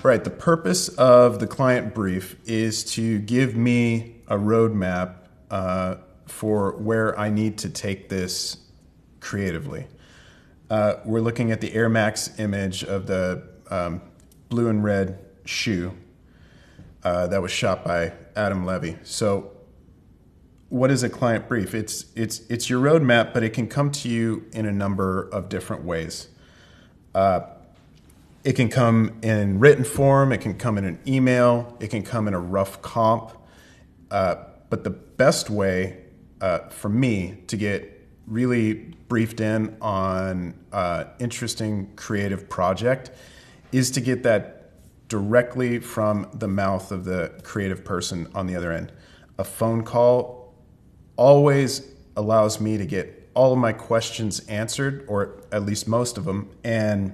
Right. The purpose of the client brief is to give me a roadmap for where I need to take this creatively. We're looking at the Air Max image of the blue and red shoe that was shot by Adam Levy. So what is a client brief? It's your roadmap, but it can come to you in a number of different ways. It can come in written form. It can come in an email. It can come in a rough comp. But the best way for me to get really briefed in on interesting creative project is to get that directly from the mouth of the creative person on the other end. A phone call always allows me to get all of my questions answered, or at least most of them, and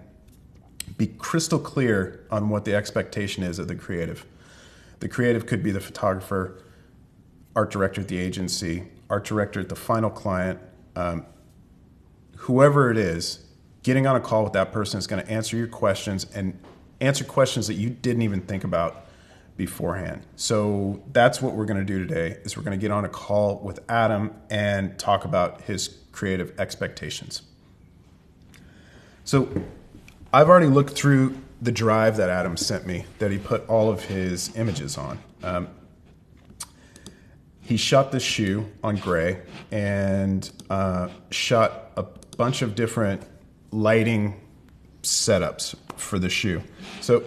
be crystal clear on what the expectation is of the creative. The creative could be the photographer, art director at the agency, art director at the final client, whoever it is. Getting on a call with that person is going to answer your questions and answer questions that you didn't even think about beforehand. So that's what we're going to do today, is we're going to get on a call with Adam and talk about his creative expectations. So I've already looked through the drive that Adam sent me that he put all of his images on. He shot this shoe on gray and shot a bunch of different lighting setups for the shoe. So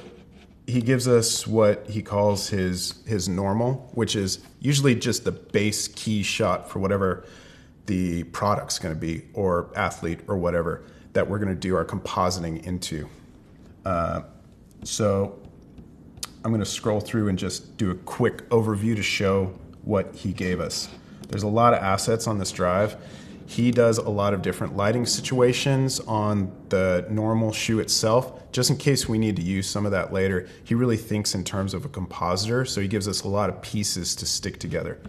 he gives us what he calls his normal, which is usually just the base key shot for whatever the product's going to be, or athlete, or whatever that we're going to do our compositing into. So I'm going to scroll through and just do a quick overview to show what he gave us. There's a lot of assets on this drive. He does a lot of different lighting situations on the normal shoe itself, just in case we need to use some of that later. He really thinks in terms of a compositor, so he gives us a lot of pieces to stick together.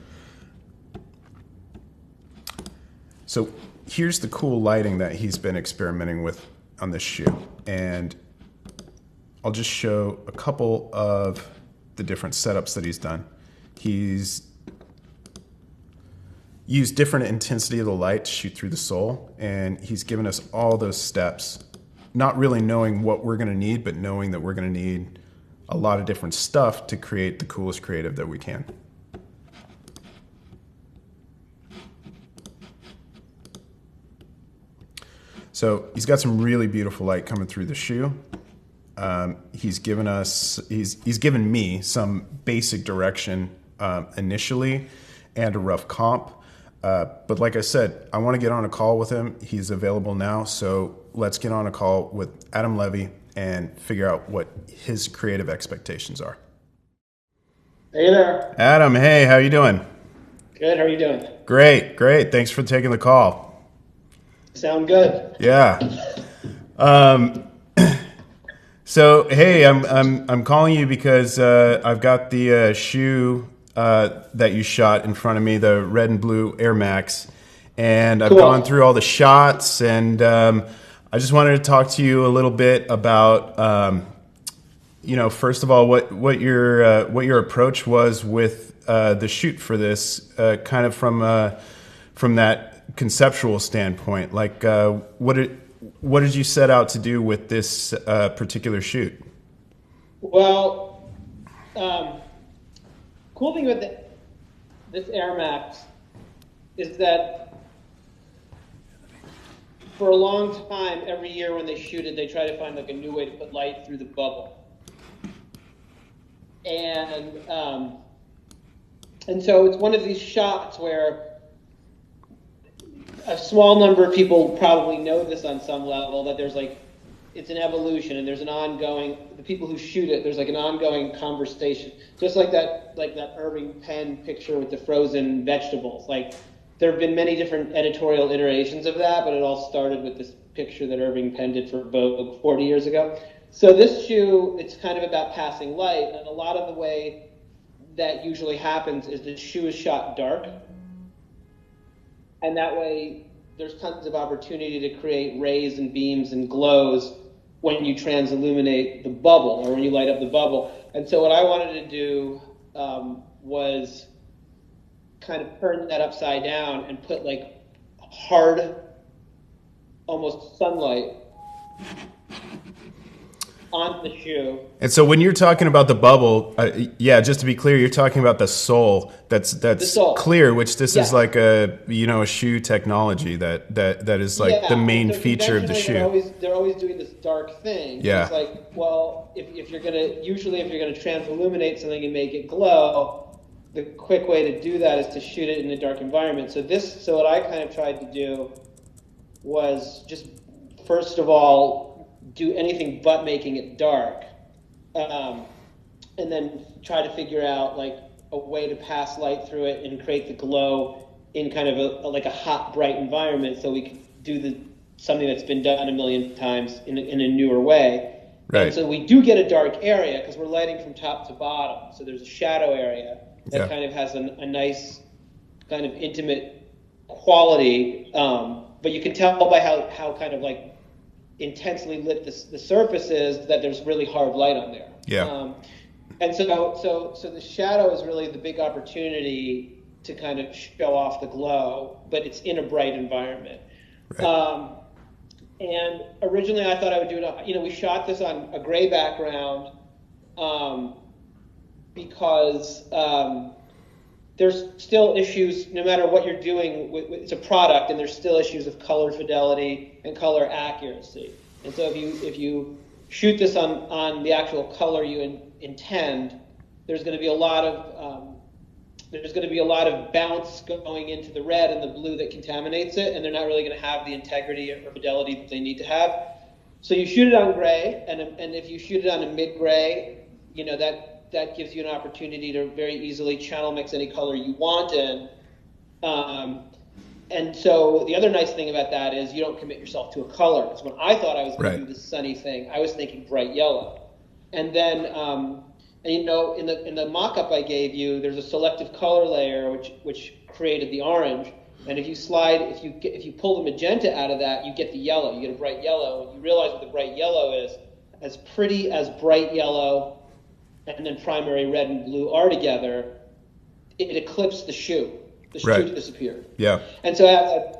So here's the cool lighting that he's been experimenting with on this shoe. And I'll just show a couple of the different setups that he's done. He's used different intensity of the light to shoot through the sole, and he's given us all those steps, not really knowing what we're going to need, but knowing that we're going to need a lot of different stuff to create the coolest creative that we can. So he's got some really beautiful light coming through the shoe. He's given me some basic direction initially and a rough comp. But like I said, I want to get on a call with him. He's available now, so let's get on a call with Adam Levy and figure out what his creative expectations are. Hey there. Adam, hey, how you doing? Good, how are you doing? Great. Thanks for taking the call. Sound good. Yeah. So hey, I'm calling you because I've got the shoe that you shot in front of me, the red and blue Air Max, and I've gone through all the shots, and I just wanted to talk to you a little bit about, first of all, what your approach was with the shoot for this, kind of from that conceptual standpoint. Like, what did you set out to do with this particular shoot? Well, cool thing with this Air Max is that for a long time, every year when they shoot it, they try to find like a new way to put light through the bubble. And so it's one of these shots where a small number of people probably know this on some level, that there's like, it's an evolution, and there's an ongoing, the people who shoot it, there's like an ongoing conversation. Just like that Irving Penn picture with the frozen vegetables. Like, there have been many different editorial iterations of that, but it all started with this picture that Irving Penn did for Vogue 40 years ago. So this shoe, it's kind of about passing light, and a lot of the way that usually happens is the shoe is shot dark, and that way there's tons of opportunity to create rays and beams and glows when you transilluminate the bubble or when you light up the bubble. And so what I wanted to do was kind of turn that upside down and put like hard, almost sunlight on the shoe. And so when you're talking about the bubble, just to be clear, you're talking about the sole that's sole. Clear, which this Yeah. is like a shoe technology that is like the main feature of the shoe. They're always doing this dark thing. Yeah. It's like, well, if you're gonna transilluminate something and make it glow, the quick way to do that is to shoot it in a dark environment. So what I kind of tried to do was just, first of all, do anything but making it dark, and then try to figure out like a way to pass light through it and create the glow in kind of a hot, bright environment, so we could do something that's been done a million times in a newer way. Right. And so we do get a dark area because we're lighting from top to bottom. So there's a shadow area that kind of has a nice kind of intimate quality, but you can tell by how kind of like intensely lit the surface is that there's really hard light on there. Yeah. And so the shadow is really the big opportunity to kind of show off the glow, but it's in a bright environment. Right. And originally I thought I would do it, we shot this on a gray background, because there's still issues, no matter what you're doing, it's a product, and there's still issues of color fidelity and color accuracy. And so if you shoot this on the actual color you intend, there's going to be a lot of bounce going into the red and the blue that contaminates it, and they're not really going to have the integrity or fidelity that they need to have. So you shoot it on gray, and if you shoot it on a mid-gray, that gives you an opportunity to very easily channel mix any color you want in. And so the other nice thing about that is you don't commit yourself to a color. Because when I thought I was going to do this sunny thing, I was thinking bright yellow. And then, in the mock-up I gave you, there's a selective color layer which created the orange. And if you pull the magenta out of that, you get the yellow. You get a bright yellow. And you realize what the bright yellow is. As pretty as bright yellow and then primary red and blue are together, it eclipsed the shoe. The shoe disappeared. Yeah. And so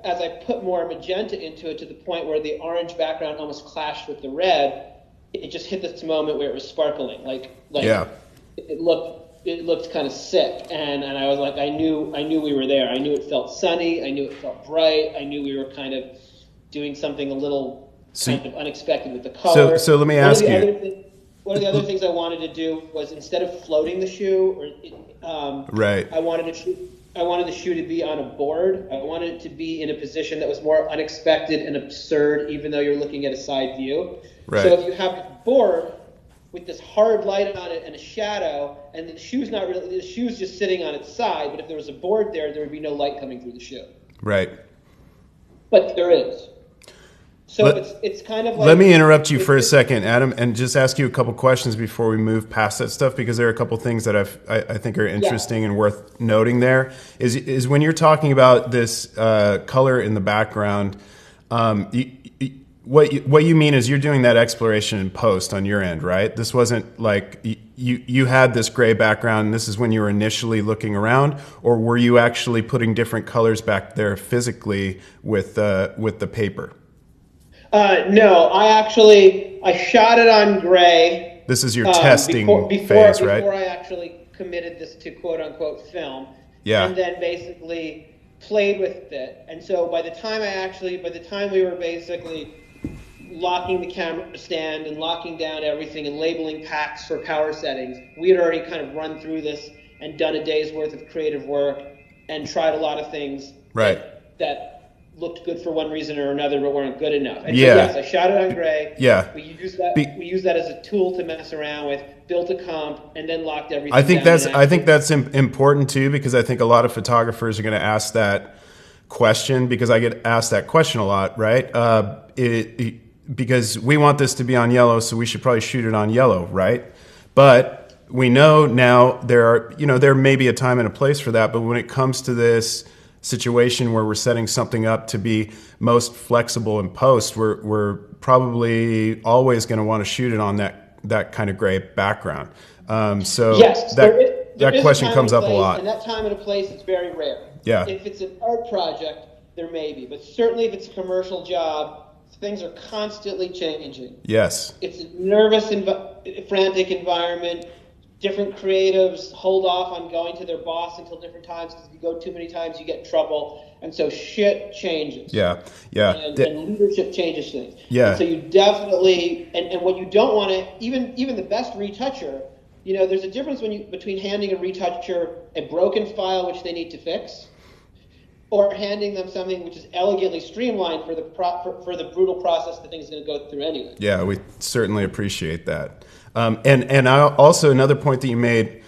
as I put more magenta into it, to the point where the orange background almost clashed with the red, it just hit this moment where it was sparkling. It looked kind of sick, and I was like, I knew we were there. I knew it felt sunny. I knew it felt bright. I knew we were kind of doing something a little kind of unexpected with the color. So let me ask you. One of the other things I wanted to do was, instead of floating the shoe, I wanted the shoe to be on a board. I wanted it to be in a position that was more unexpected and absurd, even though you're looking at a side view. Right. So if you have a board with this hard light on it and a shadow, and the shoe's just sitting on its side, but if there was a board there would be no light coming through the shoe. Right. But there is. So it's kind of like... Let me interrupt you for a second, Adam, and just ask you a couple questions before we move past that stuff, because there are a couple things that I think are interesting and worth noting there. Is when you're talking about this color in the background, what you mean is you're doing that exploration in post on your end, right? This wasn't like you had this gray background and this is when you were initially looking around, or were you actually putting different colors back there physically with the paper? No, I shot it on gray. This is your testing phase, right? Before I actually committed this to quote unquote film. Yeah. And then basically played with it. And so by the time we were basically locking the camera stand and locking down everything and labeling packs for power settings, we had already kind of run through this and done a day's worth of creative work and tried a lot of things that looked good for one reason or another but weren't good enough. And so yes, I shot it on gray. Yeah. We used that as a tool to mess around with, built a comp, and then locked everything I think down. that's important too, because I think a lot of photographers are going to ask that question, because I get asked that question a lot, right? Because we want this to be on yellow, so we should probably shoot it on yellow, right? But we know now there may be a time and a place for that, but when it comes to this situation where we're setting something up to be most flexible in post, we're probably always going to want to shoot it on that kind of gray background. So yes, there is question a time comes and a up a place, lot. and that time and a place is very rare. Yeah. If it's an art project, there may be, but certainly if it's a commercial job, things are constantly changing. Yes. It's a nervous, frantic environment. Different creatives hold off on going to their boss until different times, because if you go too many times, you get in trouble. And so shit changes. Yeah. And leadership changes things. Yeah. And so you definitely, and what you don't want to, even the best retoucher, there's a difference between handing a retoucher a broken file which they need to fix, or handing them something which is elegantly streamlined for the brutal process the thing's going to go through anyway. Yeah, we certainly appreciate that. And I also, another point that you made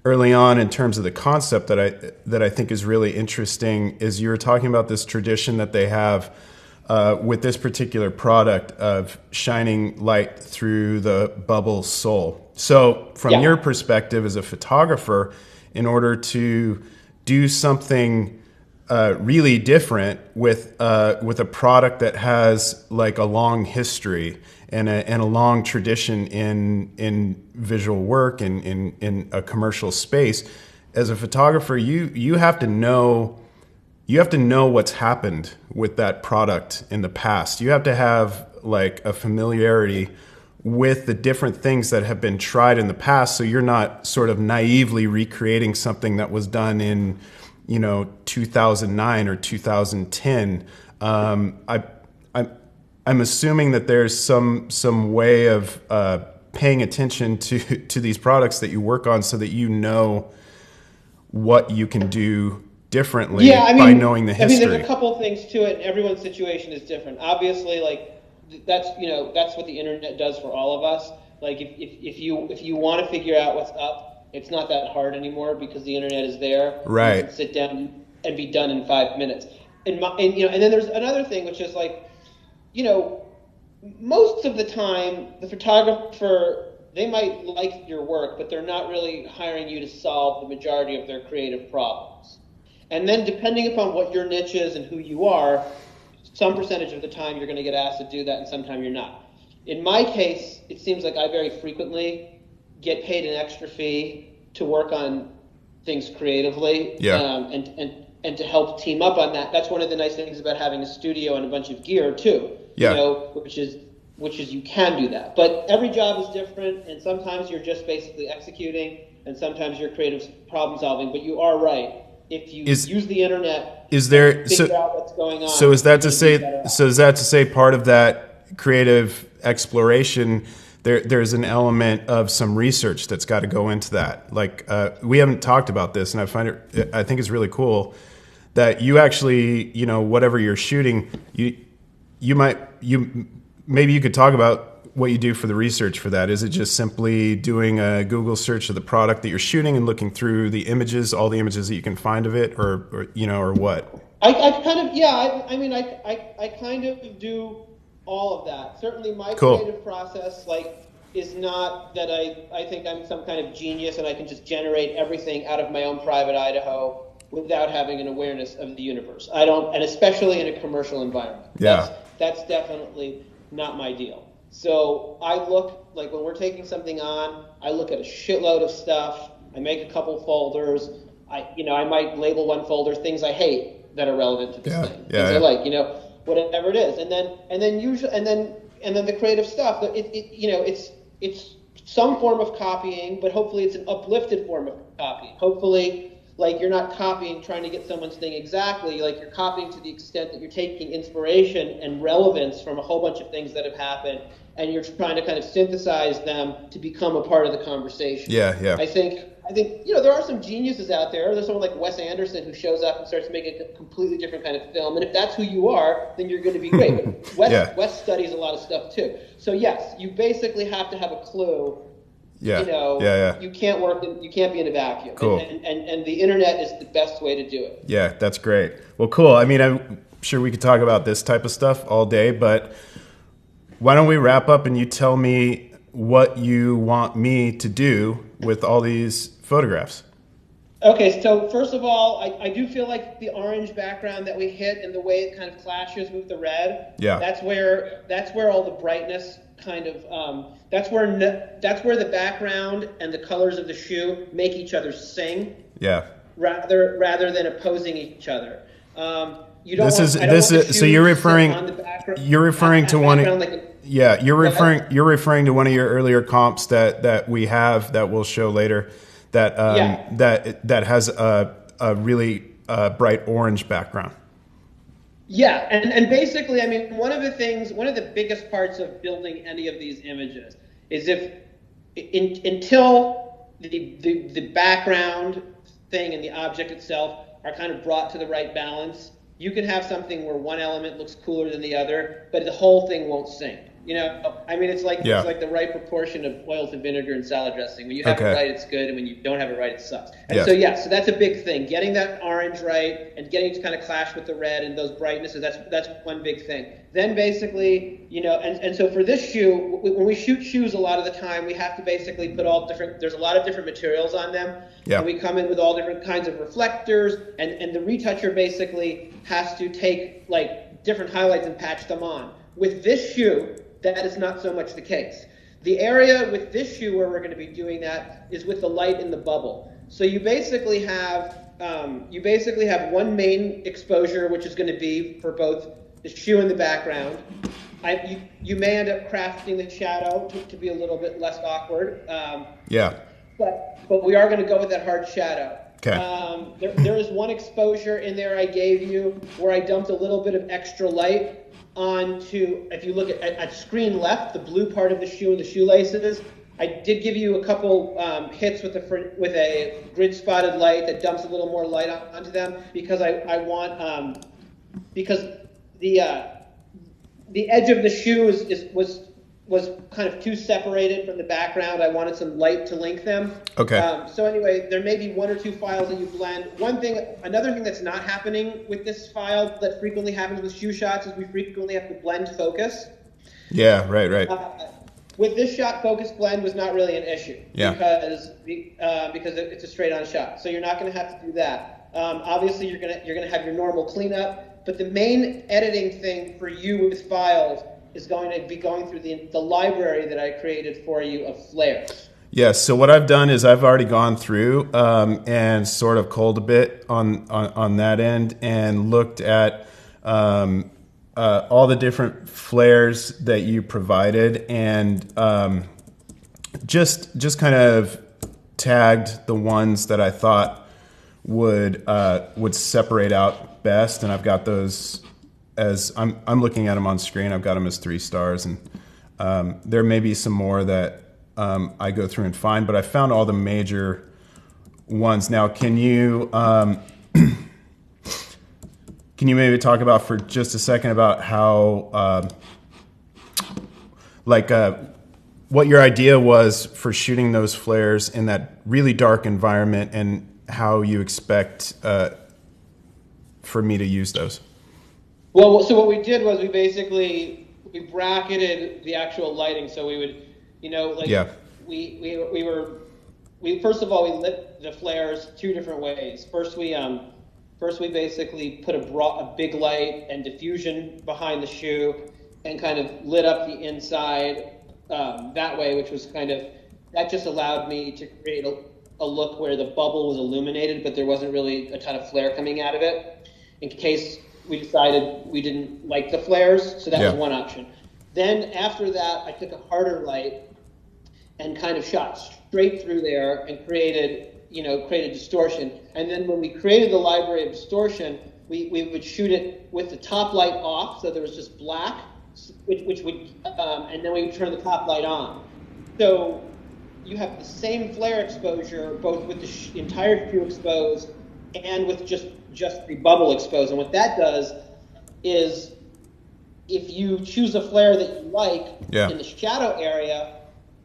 early on in terms of the concept that I think is really interesting is you were talking about this tradition that they have with this particular product of shining light through the bubble sole. So from your perspective as a photographer, in order to do something really different with a product that has like a long history and a long tradition in visual work and in a commercial space, as a photographer, you have to know what's happened with that product in the past. You have to have like a familiarity with the different things that have been tried in the past, so you're not sort of naively recreating something that was done in 2009 or 2010. I'm assuming that there's some way of paying attention to these products that you work on, so that you know what you can do differently by knowing the history. There's a couple things to it, and everyone's situation is different. Obviously, like that's what the internet does for all of us. Like if you want to figure out what's up, it's not that hard anymore because the internet is there. Right. You can sit down and be done in 5 minutes. And then there's another thing, which is like, most of the time the photographer, they might like your work, but they're not really hiring you to solve the majority of their creative problems. And then depending upon what your niche is and who you are, some percentage of the time you're going to get asked to do that, and sometime you're not. In my case, it seems like I very frequently get paid an extra fee to work on things creatively, and to help team up on that. That's one of the nice things about having a studio and a bunch of gear too. Which is you can do that. But every job is different, and sometimes you're just basically executing, and sometimes you're creative problem solving. But you are right. If you use the internet, figure out what's going on. So is that to say part of that creative exploration, there's an element of some research that's got to go into that? Like we haven't talked about this, and I think it's really cool that you actually, whatever you're shooting, maybe you could talk about what you do for the research for that. Is it just simply doing a Google search of the product that you're shooting and looking through the images, all the images that you can find of it, or what? I kind of do all of that. Certainly my creative process, is not that I think I'm some kind of genius and I can just generate everything out of my own private Idaho without having an awareness of the universe. I don't, and especially in a commercial environment. Yeah. That's definitely not my deal. So I look, like when we're taking something on, I look at a shitload of stuff. I make a couple folders. I might label one folder things I hate that are relevant to this thing. Things I like, whatever it is. And then the creative stuff, it's some form of copying, but hopefully it's an uplifted form of copying. Hopefully, like, you're not copying trying to get someone's thing exactly, like you're copying to the extent that you're taking inspiration and relevance from a whole bunch of things that have happened, and you're trying to kind of synthesize them to become a part of the conversation. Yeah. I think there are some geniuses out there. There's someone like Wes Anderson who shows up and starts making a completely different kind of film, and if that's who you are, then you're going to be great. But Wes studies a lot of stuff too. So yes, you basically have to have a clue. You can't work. You can't be in a vacuum. Cool. And the internet is the best way to do it. Yeah, that's great. Well, cool. I mean, I'm sure we could talk about this type of stuff all day, but why don't we wrap up and you tell me what you want me to do with all these photographs? Okay, so first of all, I do feel like the orange background that we hit and the way it kind of clashes with the red, Yeah. that's where all the brightness kind of that's where that's where the background and the colors of the shoe make each other sing Yeah. rather than opposing each other. You don't This want is I don't this want the is so shoe to sit on the background you're referring to one. background like a, Yeah, go ahead. you're referring to one of your earlier comps that we have that we'll show later that Yeah. that has a really bright orange background. Yeah, and basically, I mean, one of the biggest parts of building any of these images is if until the background thing and the object itself are kind of brought to the right balance, you can have something where one element looks cooler than the other, but the whole thing won't sync. I mean, Yeah. it's like the right proportion of oil to vinegar and salad dressing. When you have it Okay. right, it's good, and when you don't have it right, it sucks. And Yes. so yeah, so that's a big thing. Getting that orange right and getting to kind of clash with the red and those brightnesses. That's one big thing. Then basically, and so for this shoe, when we shoot shoes, a lot of the time we have to basically put all different. There's a lot of different materials on them, Yeah. and we come in with all different kinds of reflectors, and the retoucher basically has to take like different highlights and patch them on. With this shoe, that is not so much the case. The area with this shoe where we're going to be doing that is with the light in the bubble. So you basically have one main exposure, which is going to be for both the shoe and the background. You may end up crafting the shadow to be a little bit less awkward, Yeah. but we are going to go with that hard shadow. Okay. There is one exposure in there I gave you where I dumped a little bit of extra light onto, if you look at screen left, the blue part of the shoe and the shoelaces. I did give you a couple hits with a grid spotted light that dumps a little more light onto them because I want because the edge of the shoe was kind of too separated from the background. I wanted some light to link them. Okay. So anyway, there may be one or two files that you blend. Another thing that's not happening with this file that frequently happens with shoe shots is we frequently have to blend focus. Yeah. Right. With this shot, focus blend was not really an issue Yeah. because it's a straight on shot. So you're not going to have to do that. Obviously, you're gonna have your normal cleanup, but the main editing thing for you with files is going to be going through the library that I created for you of flares. Yes. So what I've done is I've already gone through and sort of culled a bit on that end and looked at all the different flares that you provided and just kind of tagged the ones that I thought would separate out best, and I've got those as I'm looking at them on screen. I've got them as 3 stars, and there may be some more that I go through and find, but I found all the major ones. Now, can you maybe talk about for just a second about how what your idea was for shooting those flares in that really dark environment and how you expect for me to use those? Well, so what we did was we bracketed the actual lighting, so we would, Yeah. we first of all we lit the flares 2 different ways. First we basically put a big light and diffusion behind the shoe and kind of lit up the inside that way, which was that just allowed me to create a look where the bubble was illuminated, but there wasn't really a ton of flare coming out of it, in case we decided we didn't like the flares. So that was one option. Then after that, I took a harder light and kind of shot straight through there and created distortion. And then when we created the library of distortion, we would shoot it with the top light off, so there was just black, which would, and then we would turn the top light on. So you have the same flare exposure, both with the entire shoe exposed and with just the bubble exposed. And what that does is, if you choose a flare that you like in the shadow area,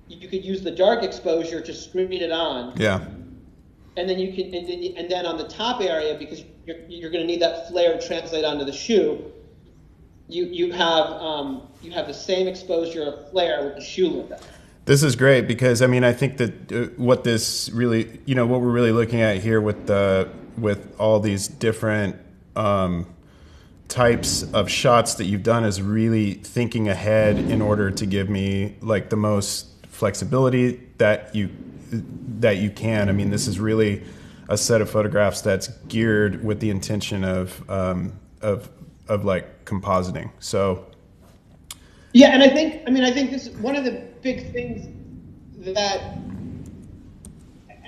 you could use the dark exposure to screen it on. Yeah. And then you can, and then on the top area, because you're going to need that flare to translate onto the shoe, you have the same exposure of flare with the shoe lit up. This is great because I mean I think that what this really, what we're really looking at here with all these different types of shots that you've done is really thinking ahead in order to give me like the most flexibility that you can. I mean, this is really a set of photographs that's geared with the intention of like compositing. So. Yeah, and I think this is one of the big things that,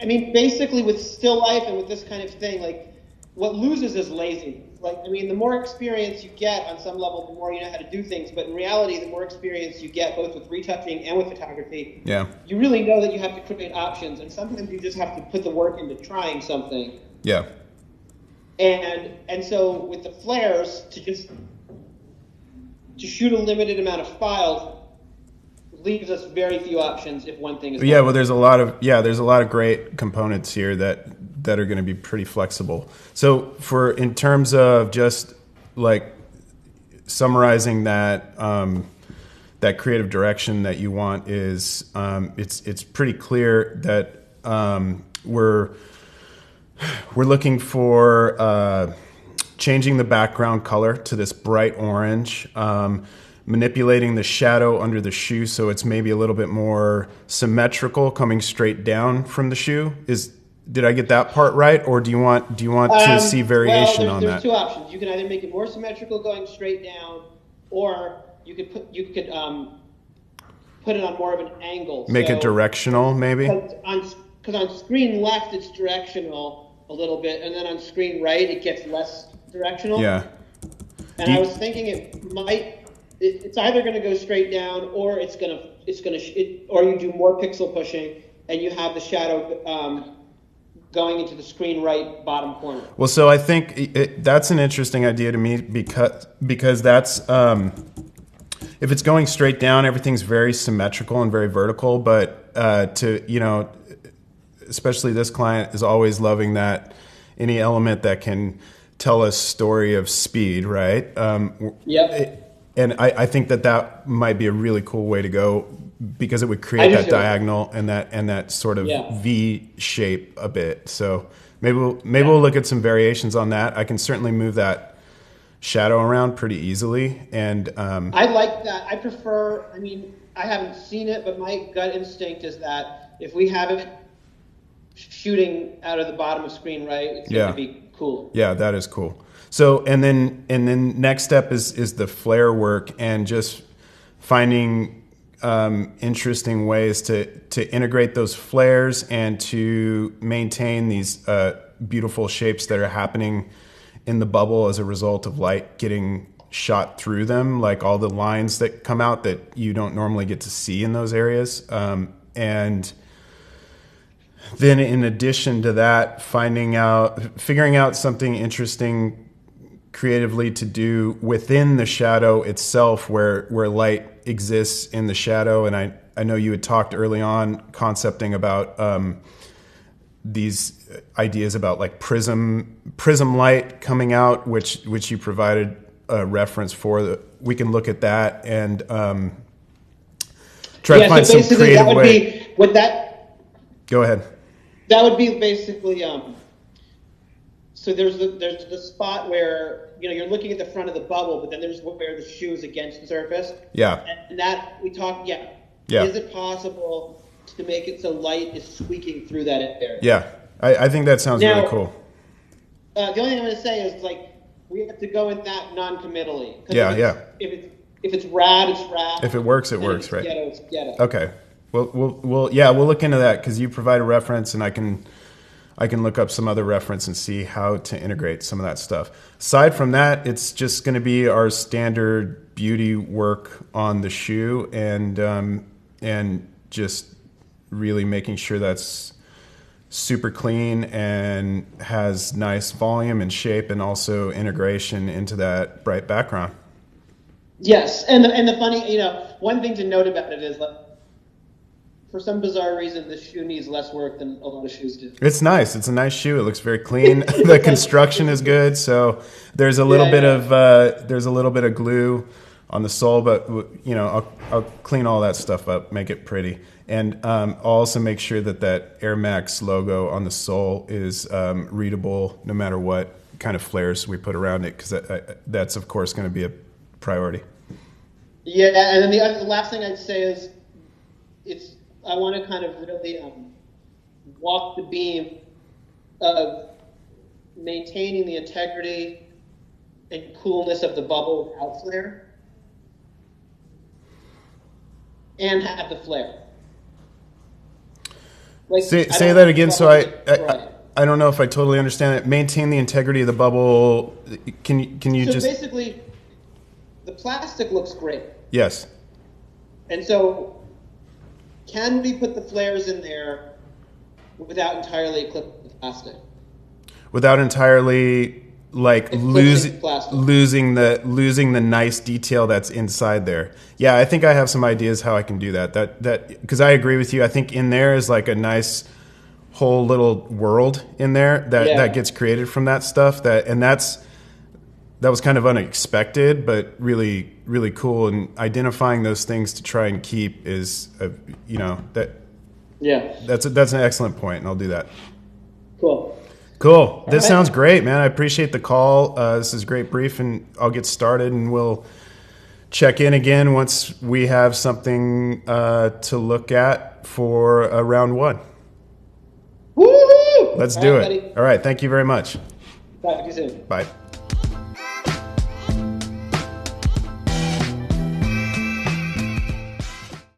basically with still life and with this kind of thing, like what loses is laziness. Like, the more experience you get on some level, the more you know how to do things. But in reality, the more experience you get both with retouching and with photography, you really know that you have to create options. And sometimes you just have to put the work into trying something. Yeah. And so with the flares, to shoot a limited amount of files leaves us very few options if one thing is well, there's a lot of great components here that are going to be pretty flexible. So in terms of just like summarizing that that creative direction that you want is it's pretty clear that we're looking for changing the background color to this bright orange, manipulating the shadow under the shoe so it's maybe a little bit more symmetrical, coming straight down from the shoe. Did I get that part right, or do you want to see variation on that? There's two options. You can either make it more symmetrical, going straight down, or you could put it on more of an angle. Make it directional, maybe. Because on screen left it's directional a little bit, and then on screen right it gets less directional. Yeah. And I was thinking it's either going to go straight down, or or you do more pixel pushing and you have the shadow going into the screen right bottom corner. Well, so I think that's an interesting idea to me because that's if it's going straight down, everything's very symmetrical and very vertical. But especially this client is always loving that any element that can tell a story of speed, right? Yep. And I think that might be a really cool way to go, because it would create that diagonal and that sort of V shape a bit. So maybe we'll look at some variations on that. I can certainly move that shadow around pretty easily. And I like that. I prefer. I haven't seen it, but my gut instinct is that if we have it shooting out of the bottom of screen right, it's going to be cool. Yeah, that is cool. So and then next step is the flare work and just finding interesting ways to integrate those flares and to maintain these beautiful shapes that are happening in the bubble as a result of light getting shot through them, like all the lines that come out that you don't normally get to see in those areas. And then in addition to that, figuring out something interesting creatively to do within the shadow itself, where light exists in the shadow. And I know you had talked early on concepting about these ideas about like prism light coming out, which you provided a reference for. We can look at that and try to find some creative way. Go ahead. That would be basically so there's the spot where you're looking at the front of the bubble, but then there's where the shoe is against the surface. Yeah. And that we talked. Yeah. Is it possible to make it so light is squeaking through that area? Yeah, I think that sounds really cool. The only thing I'm going to say is we have to go in that non-committally. Yeah. If it's rad, it's rad. If it works, it works, right? Ghetto, it's ghetto. Okay. We'll look into that, because you provide a reference and I can look up some other reference and see how to integrate some of that stuff. Aside from that, it's just going to be our standard beauty work on the shoe and just really making sure that's super clean and has nice volume and shape, and also integration into that bright background. Yes, and the funny, one thing to note about it is for some bizarre reason, this shoe needs less work than a lot of shoes do. It's nice. It's a nice shoe. It looks very clean. The construction is good. So there's a little bit of glue on the sole, but I'll clean all that stuff up, make it pretty, and I'll also make sure that Air Max logo on the sole is readable no matter what kind of flares we put around it, because that's of course going to be a priority. Yeah, and then the last thing I'd say is I want to kind of really walk the beam of maintaining the integrity and coolness of the bubble without flare, and have the flare. Like, say that again. So I don't know if I totally understand it. Maintain the integrity of the bubble. Can you just basically, the plastic looks great. Yes. And so, can we put the flares in there without entirely eclipsing the plastic? Without entirely losing the nice detail that's inside there. Yeah, I think I have some ideas how I can do that. That because I agree with you. I think in there is like a nice whole little world in there that gets created from that stuff. That was kind of unexpected, but really, really cool. And identifying those things to try and keep is, that's an excellent point, and I'll do that. Cool. This sounds great, man. I appreciate the call. This is a great brief, and I'll get started, and we'll check in again once we have something to look at for round one. Woo-hoo! Let's do it. Buddy. All right. Thank you very much. Talk to you soon. Bye.